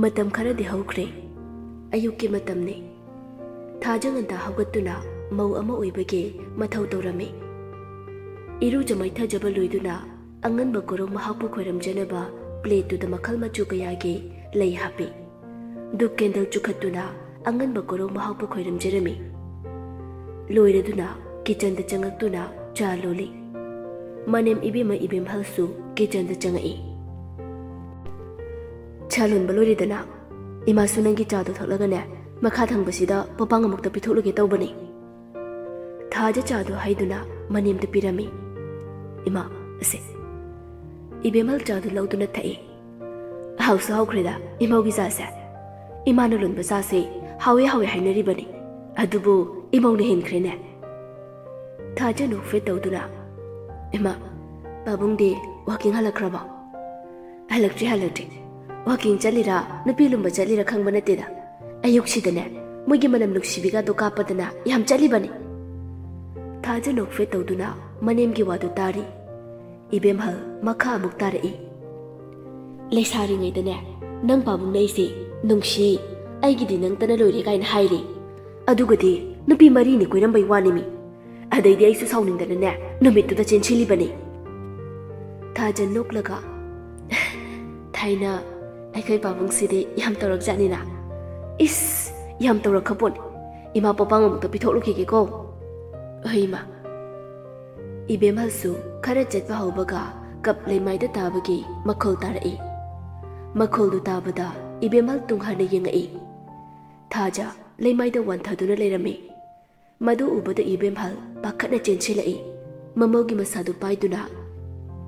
मतम खरदि हौख्रे अयुक्की मतमने थाजा nganta haugattuna mau ama oibage mathau tawrami iruja maithajaba loiduna anganba korong mahakpu khoiramjanaba plate tu da makhal machu kayage lei hapi du candle chukhatuna anganba korong mahakpu khoiramjarami loiraduna kitchen da changaktuna cha loli manem ibima ibim halsu kitchen da changai chalun baloridana ima sunangi cha do tholagane makha thangbasida popang amukta pithuluge tawbani thaja cha do haiduna manem da pirami ima ase ibemal cha do lauduna thai house haukrida imaugi sa sa imanu lun ba sa se hawe hawe hainari bani adubu imau ne hinkrene thaja no fe tawduna ima babung de walking halakraba halakti walking chalira nupi lumba chalira khangbana teda ayuk sidane mogi manam nuksibiga do kapadana yam chali bani thaja no fe tawduna manem gi wadu tari ibem hal makha amuk tarai leisari ngai dane nang babung nei se nungsi aigi di nang tana loire kain hairi adugadi nupi mari ni koiram bai wani mi adai di aisu sauning dane ne numit tu da chenchili bani thaja noklaga thaina aikai babung side yam torak jani na is yam torak khapon ima popang amuk to pitholu ki ko heima ibem halsu khara jetba hobaga kap leimai da tabagi makhol tarai makhol du tabada ibem hal tunghane yengai thaja leimai da wan thaduna lerami madu ubada ibem hal pakhana chenchilai mamogi masadu paiduna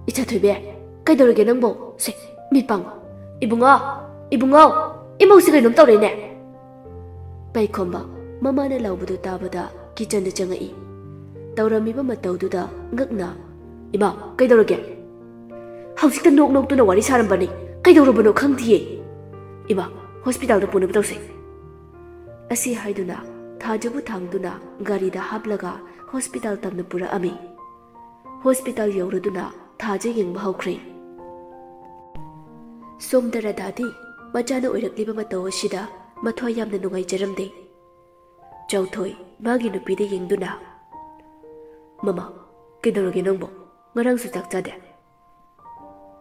icha thoibe kaidorage nangbo se mipang ibunga imau sigai nom tawre ne pai khomba mamana lawbudu tabada kitchen da changai tawrami ba matawdu da ngakna ima kaidorage hausikta nok tuna wari saram bani kaidorabano khangthiye ima hospital da punu tawse asi haiduna thajabu thangduna gari da hablaga hospital tamna pura ami hospital yauraduna thaja yengba haukhre somdara dadi machana oirakliba mataw asida mathwa yamna nungai jaramde chauthoi magi nupi de yengduna mama kedoroge nangbo ngarang su chak chade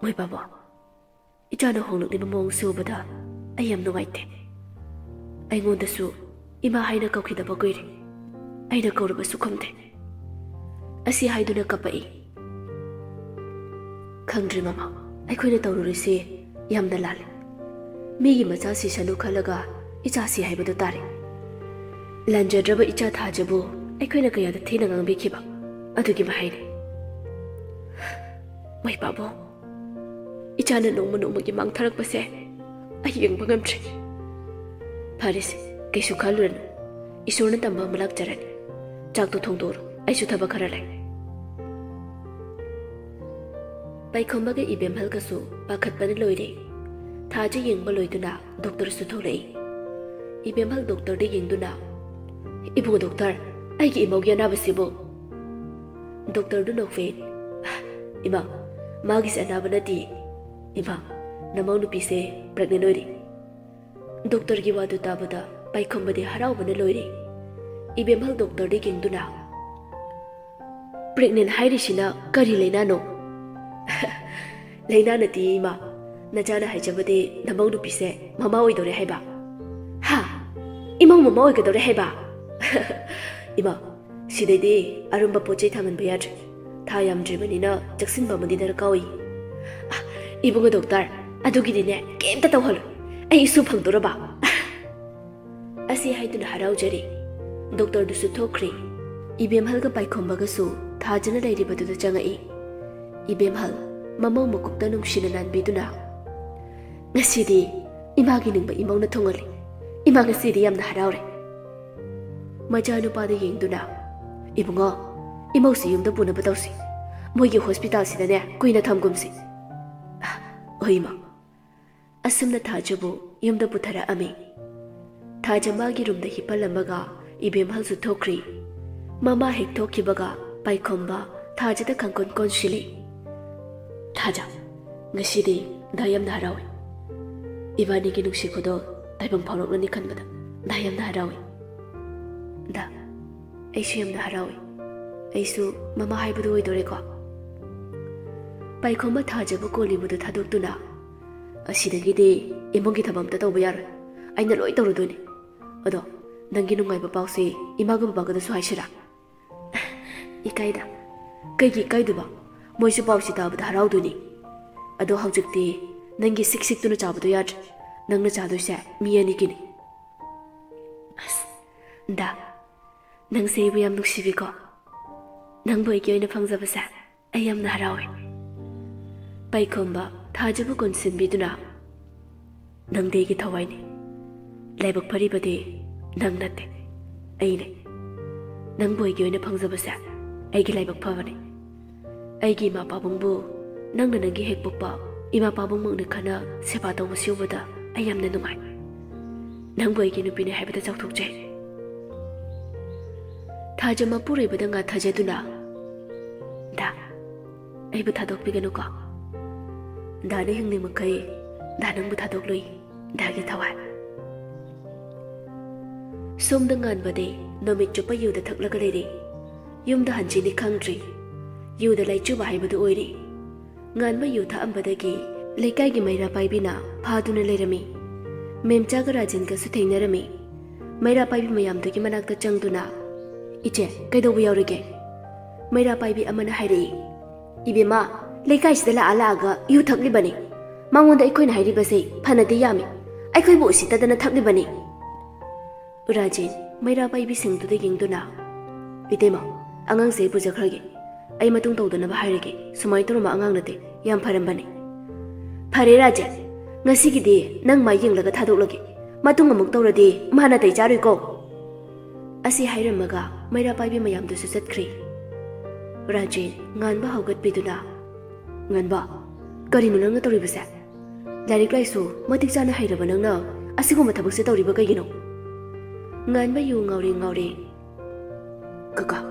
moi baba ichana hongluk ni mong subada ayam nugaite aingonda su ima haina kaukida bagoire aina kauraba su khamde asi haiduna kapai khangdri mama aikoina tawrurisi yamna lal migi macha si sanu khalaga icha si haibadu tare lanjadraba icha thajabu aikoina kaya da thina ngangbi khiba adugi mahaine mai babo icha na nongma gi mang tharak pase ayeng bangam tri paris kaisu khalun isorna tamba malak charan chak to thongdor aisu thaba khara lai pai khomba ge ibem hal kasu pakhat pan loire thaja yengba loiduna doctor su tholei ibem hal doctor de yengduna ibu doctor ai gi imogya na basibo doctor du no fe ima magi sana banati ima namau nu pise pregnant oiri doctor gi wadu tabada pai khomba de harau bana loire ibem hal doctor de yengduna pregnant hairi sina kari leina no leina nati ima najana haijabade namau nu pise mama oidore haiba ha imau mama oigadore haiba ima sidede arumba pochei thaman bayat thayam dribanina jaksin bamadi dar kawi ibunga doctor adugi dine kemta tawhal ai isu phangdoraba asi haiduna harau jari doctor du su thokri ibem halga paikhomba ga su thajana lairibadu da changai ibem hal mamau makupta nungsina nanbiduna ngasidi imagi ningba imauna thongali ima ngasidi yamna haraure majanu pada yengduna ibunga imau si yumda puna batausi moigi hospital sidane kuina thamgumsi oima asumna thajabu yumda puthara ami thajamagi rumda hipalamaga ibem halsu thokri mama hek thokhibaga paikhomba thajada khangkon konshili thaja ngasidi dayam harawe Ibani ki nuksi kodo taibang paulok lani kan bada. Da yamna harawi. Da, aisu yamna harawi. Aisu mama haibudu oidore ko. Paikhoma thajabu kolibudu thadokduna. Asidagidi imongi thabamta tawba yar. Aina loi tawruduni. Ado, nangi nungaiba pause imaga babaga su haishira. Ikaida. Kaigi ikaiduba. Moisu pausi tabada harauduni. Ado haujikti nangi sik tuna chabadu yar. Nangna chadoise mi ani kini. Da. Nang seibu yam nuksibi ko. Nang boy ki oina phangjabasa ai yamna harawi. Paikhomba thajabu konsinbiduna. Nang degi thawaini. Laibak pharibade nang natte. Aine. Nang boy ki oina phangjabasa aigi laibak phabani. Aigi ma pabungbu nangna nangi hek pokpa ima pabung mangna khana seba tawba siubada ai yamna nungai. Nang boy ki nupine haibada chawthokje. Thajama puribada nga thajaduna. Da. Aibu thadokpiganu ko. Da na hingni makai da nangbu thadokloi da gi thawai. Somda nganbade nomit chupa yuda thaklaga leiri. Yumda hanjini khangdri. Yuda laichuba haibadu oiri. Nganba yu thaambadagi leikaigi maira paibina phaduna leirami. Memchaga rajinga su thengnarami. Maira paibi mayamdagi manakta changduna. Iche kaidobu yaurige. Maira paibi amana hairi. Ibema leikai sidala alaga yu thaklibani. Mangonda ikoina hairibase phanadi yami. Aikhoibu usitadana thaklibani. Rajin maira paibi singduda yingduna. Idema angang se bujakhrage. Ai matung tawdana ba hairige. Sumai torma angang nate yam pharambani. Phare Rajin ngasigidi nang mai yinglaga thadoklage. Matung amuk tawradi mana tai jarui ko. Asi hairamaga maira paibi mayamdusu chatkri. Rajin nganba haugatpiduna. Nganba karino nangna tawribase? Larik laisu matik chana hairaba nangna asiguma thabakse tawriba kaigino. Nganba yu ngauri. Kaka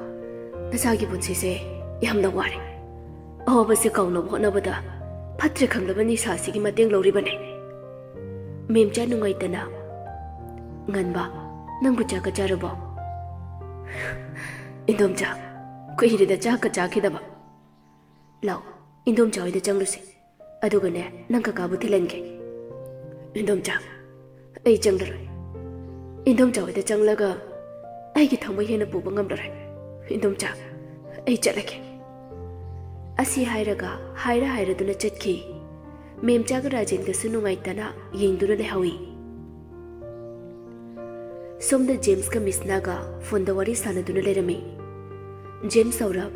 nasagi punsise yamna wari. Awabase kaunab hotnabada phatre khanglabani sasigi mateng lawribane. Memcha nungaitana. Nganba nangbu chaka charabo. Indomcha kuhirida chaka chakidaba. Law Indomcha oida changlusi. Adugane nang kakabu thilange. Indomcha ai changlaroi. Indomcha oida changlaga aigi thangba hena puba ngamlaroi. Indomcha ai chalake. Asi hairaga hairaduna chatki. Memchaga Rajinga sunungaitana yengduna lehawi. Somda James ka Misnaga fonda wari sanaduna lerami. James saurab.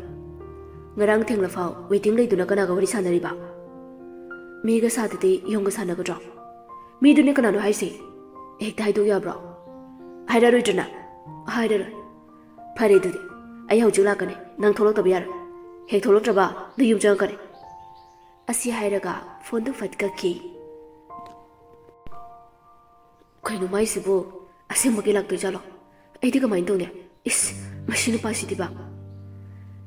Ngarang thengla fau waiting leiduna kanaga wari sanariba. Miga sadati yonga sanagadra. Midune kanano haisi. Ekta haidu yabra. Hairaruduna. Hairarud. Phare dudi. Ai hau julakane nang tholok tabiyar. Hek tholok traba du yum jangkane. Asi hairaga fondu fatka ki. Koinu mai sibu asemagi lakto jalo. Aidi kamain tone. Is machine pasitiba.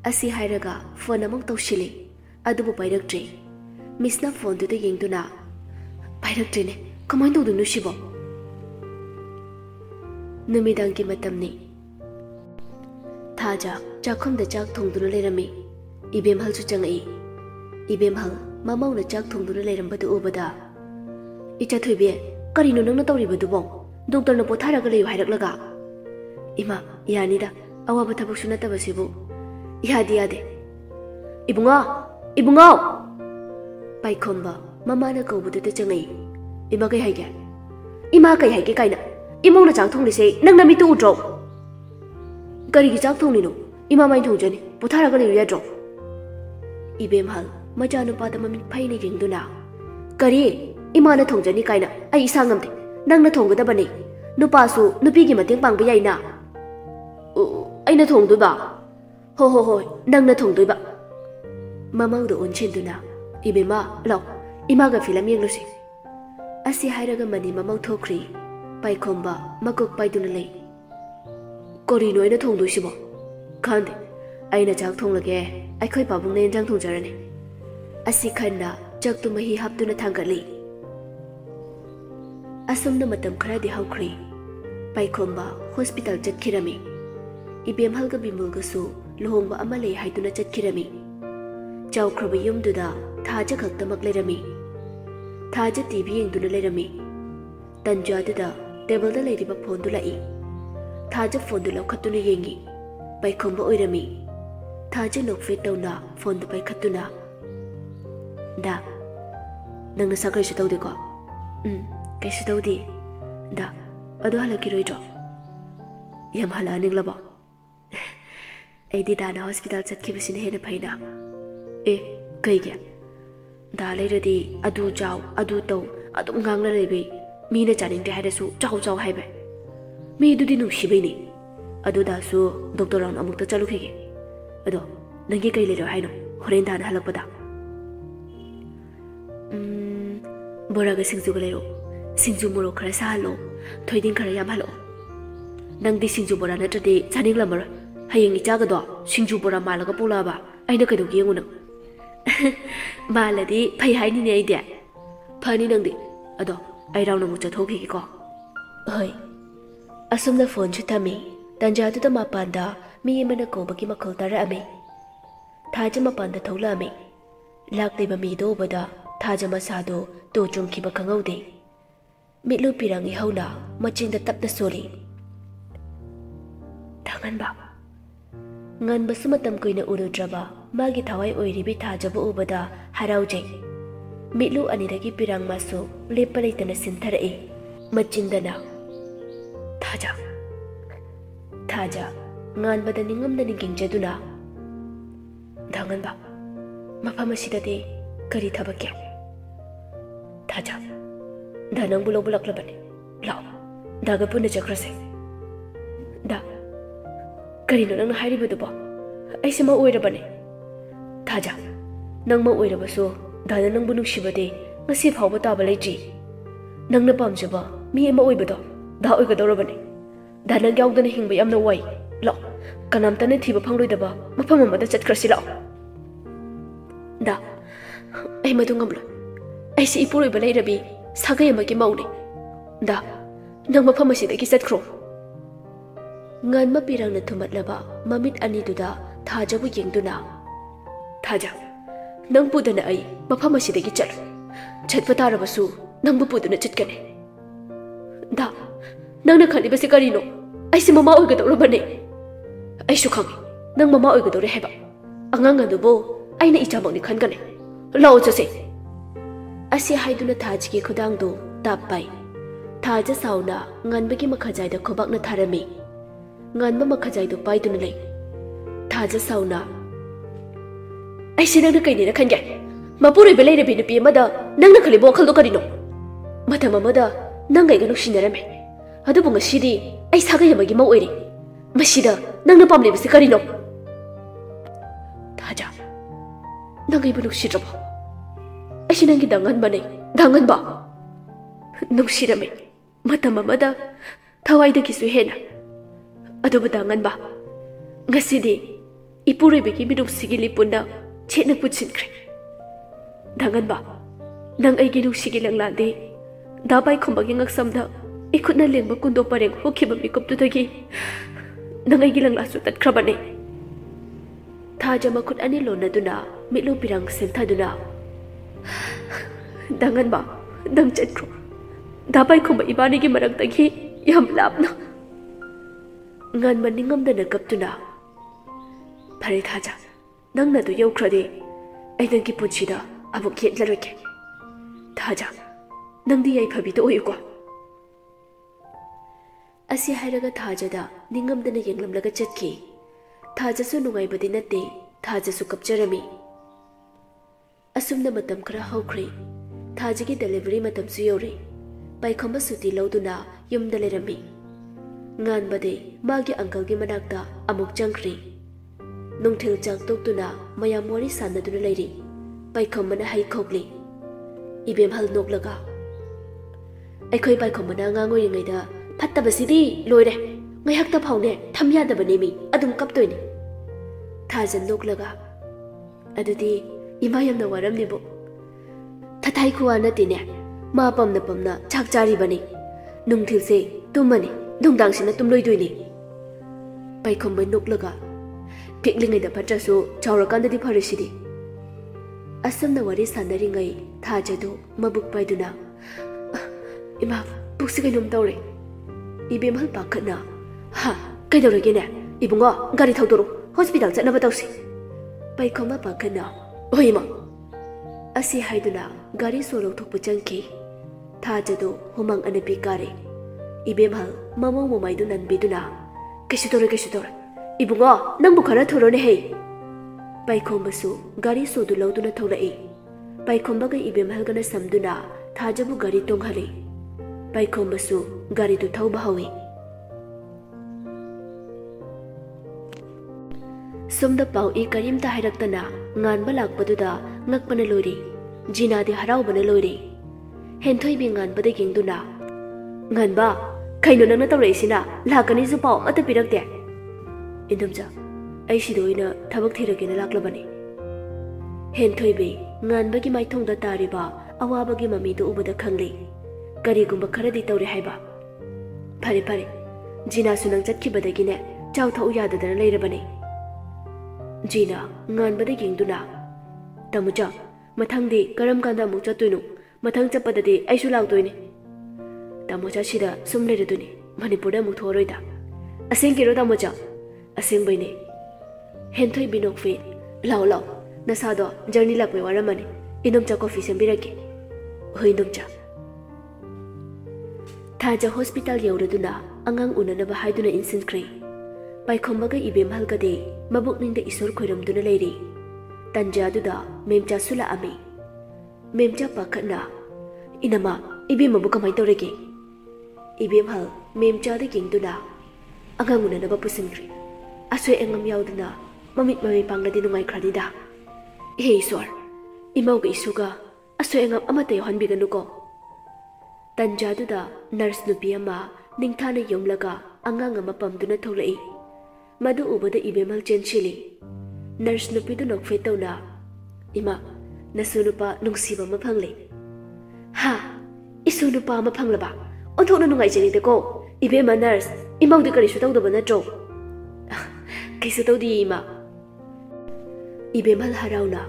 Asi hairaga phone among tawshili. Adubu pairaktre. Misna phone tu yengduna. Pairaktre ne. Kamain to dunu shibo. Numidang ki matamni. Thaja chakhum da chak thongduna lerami. Ibem hal chu changai. Ibem hal mamau chak thongduna lerambadu ubada. Icha thuibe karino nangna tawribadu bong. Doctor na potharaga leyo hairaklaga. Ima yanida awaba thabak su natabasibu. Yade. Ibunga. Paikhomba mamana kaubudu te changai. Ima kai haige. Ima kai haige kaina. Imong na chak thonglise nangna mi tu udro. Karigi chak thonglino. Ima mai thongjani potharaga leyo yadro. Ibem hal majanu pada mamin phaini yengduna. Kari ima na thongjani kaina ai isangamte. Nang na thonggadabani. Nupasu nupigi mateng pangba yaina. Aina thongduba. Hoi nang na thongduba. Mamangdo onchinduna. Ibema law imaga filam yenglusi. Asi hairaga mani mamang thokri. Paikhomba makok paiduna lei. Korino aina thongdusibo. Khande aina chak thonglage aikhoi pabung ne enjang thongjarane. Asi khanna chaktu mahi haptuna thangali. असुमना मतम खरादि हौख्री पाइखोंबा hospital चटखिरमी इबेमहलगा बिमुलगसु लुहोंगबा अमा लei हाइदुना चटखिरमी चाउख्रबा युमदुदा थाजा खक्तमक Laramie थाजा TV येंगदुना Laramie तंजादुदा टेबलदा लेरिबा फोनदु लाई थाजा फोनदु लौखत्तुना येंगी पाइखोंबा ओइरमी थाजा नोकफे तौना फोनदु पाइखत्तुना दा नंगना सा कैसु तौदेको कैसु तौदे दा अदु हलकिरोइद्रो यम हलानिंग्लबो ऐदि दाना हॉस्पिटल चटखिबसिना हेना फैना ए कैगे दा लेरदि अदु जाव अदु तौ अदुम गांगना लेबे मीना जानिंगदे हाइरसु जाव जाव हाइबे मी दुदि नुसिबेनि अदु दासु डॉक्टर राउंड अमुक्ता चलुखिगे अदो नंगे कै लेरो हाइनो होरेन दाना हलकपदा बोरागा सिंजुगा लेरो सिंजु मोरो खरा साहलो थोइदिं खरा याम हलो नंगदि सिंजु बोरा नत्रदि जानिंगलमर हयेंग इचागदो सिंजु बोरा मालगा पोलाबा आइना कैदोग येंगु नंग मालदि फै हाइनिने आइदे फनि नंगदि अदो आइ राउंड अमुक चथोखिगेको हय असुमना फोन छुथामी तंजादुदा मापानदा मी यमना कोबगी मखल तारामी थाजा मापानदा थौलामी लाक्लिबा मीदो बदा थाजा मसादो तो चुंखिबा खंगौदे मिटलु पिरांगी हौना मचिंदा तपना सोली थांगनबा ngân suma tam kuina urudraba magi thawai oiribi thajaba ubada haraujai mitlu anidagi pirang masu lepalaitana sintharae machindana thaja thaja ngan bada ningamda ningingjaduna danganba mafamasida kari thabake thaja danang bulobulaklabane lao daga punna chakrase da करीनो नंग हाइरिबदुबो आइसमा ओइरबने थाजा नंगमा ओइरबसो दाना नंगबु नुसिबदे ngasi फावबा ताबा लेजि नंगना पामजबा मी एमा ओइबदो दा ओइगदौरबने दाना यावदना हिंबा यामना वाइ ला कनामतने थिबा फंगलोइदबा मफम अमदा चटख्रसि ला दा ai madungamlo ai si ipuroi balai rabi sagai amagi mauni da nang mafam asidagi chatkhro ngan ma pirang na thumatlaba mamit ani duda thajabu yengduna thaja nang pudana ai mafam asidagi chal chatpa tarabasu nang bu puduna chatkane da nang na khali basi karino ai si mama oigadoro bane ai su khang nang mama oigadore heba angang adubo aina ichamoni khangane lao chase asi haiduna thajgi khudang do tapai thaja sauna nganbagi makhajai da khobak na tharami nganba makhajai do paiduna lei thaja sauna ai sinang na kaini na khanja mapuri belai re binu pi mada nang na khali bo khal do karino mata mama da nang gai ganu sinarame adu bunga sidi ai saga yamagi mau oiri masida nang na pamle bisi karino thaja nang gai bunu sidrabo ai sinang gi dangan bane dangan ba nung sirame mata mama da thawai da kisu hena adu dangan ba ngasidi ipuri begi bidu sigili punda chena puchin kre dangan ba nang ai gi nu sigil lang lande da bai khombagi ngaksam da ikutna lengba kundo pareng hokiba mikop tu dagi nang ai gi lang lasu tat khrabane thaja makut ani lona duna mitlu pirang sentha duna dangan ba dang chatro da bai khoba ibani gi marang tagi yam lapna ngan maningam da nakaptuna phare thaja nang na du yaukrade ai nang gi puchida abuk khet laroke thaja nang di ai phabi to oyuko asi hairaga thaja da ningam da na yenglam laga chatki thaja su nungai badi natte thaja su kapjarami asumna matam khara haukhre thaja gi delivery matam su yori pai khamba suti lauduna yumda lerami ngan bade magi uncle gi manakta amuk changkhri nungthil chang toktuna mayam wari sanaduna leiri pai khambana hai khokli ibem hal noklaga aikhoi pai khambana ngangoi ngai da phatta basidi loire ngai hakta phawne thamya da bane mi adum kaptoini thajan noklaga adudi ima yamna waram nibo thathai khuwa na tine ma pamna chak chari bane नुंथिलसे तुमने नुंदांगसिना तुमलोइदोइनि पाइखोमबा नोकलगा पिकलिङैदा फट्रसु चाउरकान्ददि फरेसिदि असमना वारी सानरिङै थाजदु मबुक पाइदुना इमा पुक्सि कैनोम तौरे इबेमहल पाखना हा कैदौरगेने इबुंगो गारि थौदोरो hospital चनबा तौसि पाइखोमा पाखना ओइमा असी हाइदुना गारि solo थोकपु चंखि थाजदु हुमंग अनपि कारे इबेमहल ममो मोमाइदु ननबिदुना कैसुतोरे इबुंगो नंबु खरा थोरोने हे पाइखोमबसु गारि सोदु लौदुना थौरई पाइखोमबगा इबेमहलगना समदुना थाजबु गारि तोंहले पाइखोमबसु गारि दु थौबा हौई सुमदा पाउ ई करीमता हाइरक्तना nganba lakpaduda ngakpana loiri jina de haraubana loiri henthoi bi nganba de gingduna nganba kaino nangna tawreisina lakani ju paw mata pirakte indumja ai sidoina thabak thiragena laklabani henthoi bi nganba gi maithongda tariba awaba gi mami do ubada khangli kari gumba kharadi tawre haiba phare jina sunang chatkibadagine chaw thau yadadana leirabani Jeena nganbada gingduna tamuja mathangdi karam kanda mu chatuinu mathang chapadadi aisu lawtoine tamuja sida sumle reduni manipur da mu thoroida aseng kiro tamuja aseng baine henthoi binok fe law nasado journey lakwe waramani indom cha coffee sembirake hoindom cha thaja hospital yauraduna angang unanaba haiduna insin kre पाइखोमबगा इबेमहलगदे मबुकनिंगदा इसोर खोरमदुना लेरी तंजादुदा मेमचा सुला अमी मेमचा पाखना इनमा इबेमबु कमाय तौरेगे इबेमहल मेमचादा गिंगदुना अगांगुना नबा पुसिनग्री असोय एंगम यावदुना ममित mummy पांगलदि नुंगाय खरादिदा हे ईश्वर इमौगा इसुगा असोय एंगम अमते हनबिगनुको तंजादुदा nurse नुपी अमा निंगथाना योंगलगा अंगांग अमा पमदुना थौलई मधु उबद इबेमल चेंशिली nurse नुपीदु नोकफे तौना इमा नसु नुपा नुंगसिबा मा फंगले हा इसु नुपा मा फंगलबा ओथोना नुंगाय जेनिदको इबेमा नर्स इमौदि करिसु तौदबा नट्रो किसु तौदि इमा इबेमल हराउना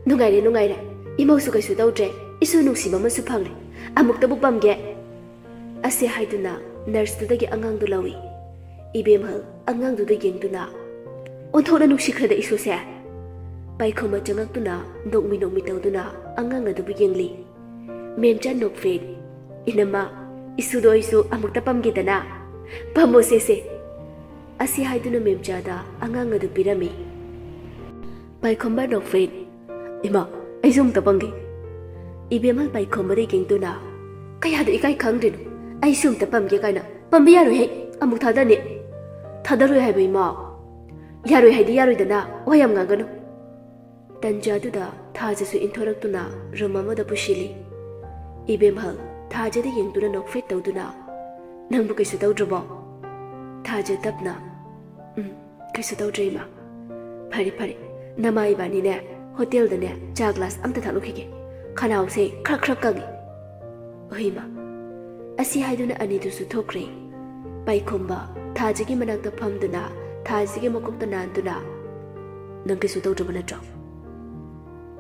नुंगायरे इमौसु कइसु तौद्रे इसु नुंगसिबा मा सु फंगले अमुक्तबु पमगे असे हाइदुना नर्स तुदगी अंगांगदु लवी इबेमहल अंगांगदुदा गेंगदुना ओथोना नुसिख्रदा इसुसे पाइखोमा चंगक्तुना नोकमि तौदुना अंगांगदुबु गेंगली मेमचा नोकफे इनमा इसुदो इसु अमुक्ता पमगेदना पमोसेसे असी हाइदुना मेमचादा अंगांगदु पिरमी पाइखोमा नोकफे इमा आइजुम तपंगे इबेमहल पाइखोमादे गेंगदुना कयादो इकाय खंगदिनु आइसुम तपमगे कायना पमबि यारोय हे अमुक थादने थादरोय हाइबै मा यारोय हाइदि यारोयदना वयम गागनु तंजादुदा थाजसु इंथोरक्तुना रुममदा पुशिली इबेमहल थाजदे येंगदुना नोकफेट तौदुना नंबु कैसु तौद्रबो थाजा तपना कैसु तौद्रेमा फरे नमाई बानीने होटल दने चा ग्लास अमता थालुखिगे खनाउसे खरखरक कागी ओहिमा असी हाइदुना अनिदुसु थोक्रे पाइखोमबा थाजगी मनाक्ता फमदुना थाजगी मकोक्ता नांदुना नंकिसु तौद्रब नट्रो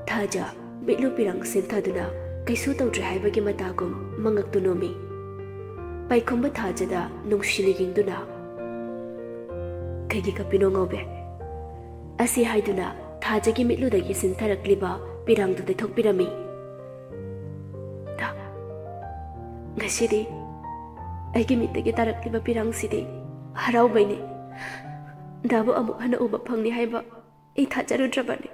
थाजा बिलु पिरंग सेंथादुना कैसु तौद्रे हाइबगी मतागुम मंगक्तु नोमी पाइखोमबा थाजदा नुंगसिनि गिंगदुना कैगी कपिनो ngौबे असी हाइदुना थाजगी मिलुदगी सिंथारक्लिबा पिरंगदु दैथोकपिरमी ngasidi aigi mitagi tarakliba pirangsidi haraubaiне dabu amu hana uba phangni haiba ei thajarudrabani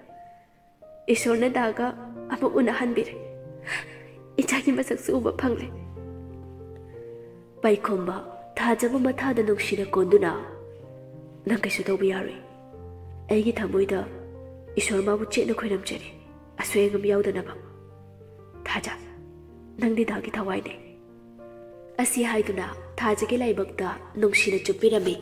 ishorna daga amu una hanbire ichagi masaksu uba phangle paikhomba thajabu mathada nuksina konduna nangkaisu tawbi yaroi aigi thamoida ishor mabu chena khoiramjari aswegam yaudanaba thaja nangdi dagi thawaine असी हाइदुना थाजगे लाइबक्ता नुंगसिना चुपिरमी